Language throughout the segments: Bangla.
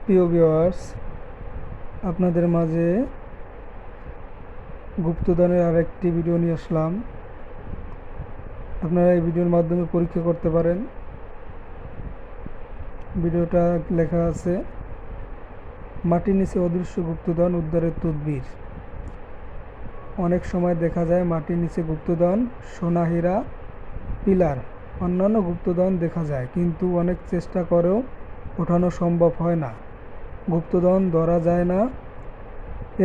প্রিয় ভিউয়ার্স, আপনাদের মাঝে গুপ্তধনের আরেকটি ভিডিও নিয়ে আসলাম। আপনারা এই ভিডিওর মাধ্যমে পরীক্ষা করতে পারেন। ভিডিওটা লেখা আছে মাটির নিচে অদৃশ্য গুপ্তধন উদ্ধারের তদবির। অনেক সময় দেখা যায় মাটির নিচে গুপ্তধন, সোনা, হীরা, পিলার, অন্যান্য গুপ্তধন দেখা যায়, কিন্তু অনেক চেষ্টা করেও ওঠানো সম্ভব হয় না, গুপ্তধন ধরা যায় না।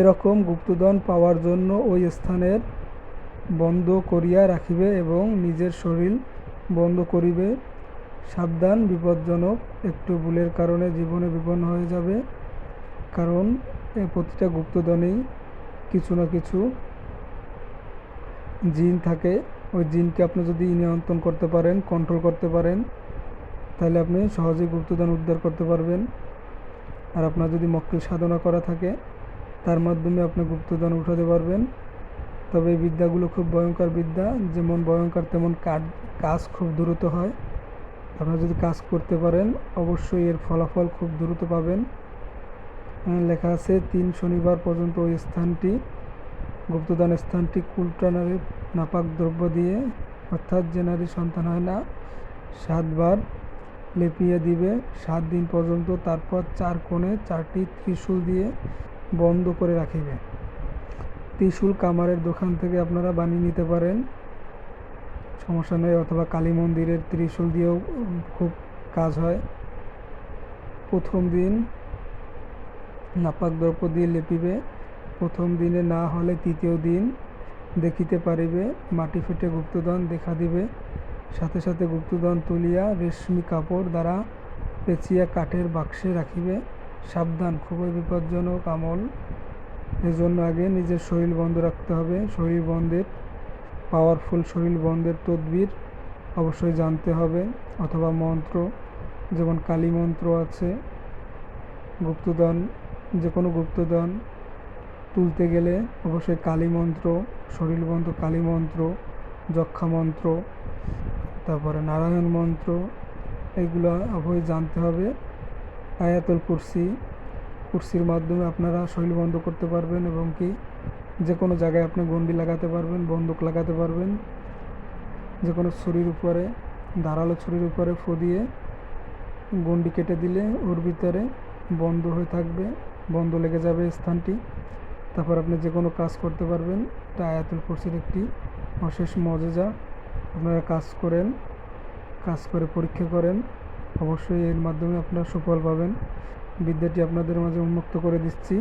এরকম গুপ্তধন পাওয়ার জন্য ওই স্থানের বন্ধ করিয়া রাখিবে এবং নিজের শরীর বন্ধ করিবে। সাবধান, বিপজ্জনক। একটু ভুলের কারণে জীবনে বিপন্ন হয়ে যাবে, কারণ প্রতিটা গুপ্তধনেই কিছু না কিছু জিন থাকে। ওই জিনকে আপনি যদি নিয়ন্ত্রণ করতে পারেন, কন্ট্রোল করতে পারেন, তাহলে আপনি সহজেই গুপ্তধন উদ্ধার করতে পারবেন। আর আপনার যদি মক্কেল সাধনা করা থাকে, তার মাধ্যমে আপনি গুপ্তধন উঠাতে পারবেন। তবে এই বিদ্যাগুলো খুব ভয়ঙ্কর বিদ্যা, যেমন ভয়ঙ্কর তেমন কাজ খুব দ্রুত হয়। আপনারা যদি কাজ করতে পারেন, অবশ্যই এর ফলাফল খুব দ্রুত পাবেন। লেখা আছে 3 শনিবার পর্যন্ত ওই স্থানটি, গুপ্তধন স্থানটি কুলটানারে নাপাক দ্রব্য দিয়ে, অর্থাৎ যে নারী সন্তান হয় না, 7 বার লেপিয়ে দিবে 7 দিন পর্যন্ত। তারপর 4 কোণে 4টি ত্রিশূল দিয়ে বন্ধ করে রাখিবে। ত্রিশূল কামারের দোকান থেকে আপনারা বানিয়ে নিতে পারেন, সমস্যা নেই, অথবা কালী মন্দিরের ত্রিশূল দিয়েও খুব কাজ হয়। প্রথম দিন নাপাক দ্রব্য দিয়ে লেপিবে। প্রথম দিনে না হলে তৃতীয় দিন দেখিতে পারিবে মাটি ফেটে গুপ্তধন দেখা দিবে। সাথে সাথে গুপ্তধন তুলিয়া রেশমি কাপড় দ্বারা পেঁচিয়া কাঠের বাক্সে রাখিবে। সাবধান, খুবই বিপজ্জনক আমল। এজন্য আগে নিজের শরীর বন্ধ রাখতে হবে। শরীর বন্ধের পাওয়ারফুল শরীর বন্ধের তদবির অবশ্যই জানতে হবে, অথবা মন্ত্র, যেমন কালী মন্ত্র আছে। গুপ্তধন, যে কোনো গুপ্তধন তুলতে গেলে অবশ্যই কালী মন্ত্র, শরীর বন্ধ কালী মন্ত্র, যক্ষা মন্ত্র, তারপরে নারায়ণ মন্ত্র, এগুলো অবশ্যই জানতে হবে। আয়াতুল কুরসির মাধ্যমে আপনারা শরীর বন্ধ করতে পারবেন, এবং কি যে কোনো জায়গায় আপনি গণ্ডি লাগাতে পারবেন, বন্দুক লাগাতে পারবেন। যে কোনো ছুরির উপরে, ধারালো ছুরির উপরে ফু দিয়ে গণ্ডি কেটে দিলে ওর ভিতরে বন্ধ হয়ে থাকবে, বন্ধ লেগে যাবে স্থানটি। তারপর আপনি যে কোনো কাজ করতে পারবেন। এটা আয়াতুল কুরসির একটি অশেষ মজেজা। আপনারা কাজ করে পরীক্ষা করেন, অবশ্যই এর মাধ্যমে আপনারা সুফল পাবেন। বিদ্যাটি আপনাদের মাঝে উন্মুক্ত করে দিচ্ছি।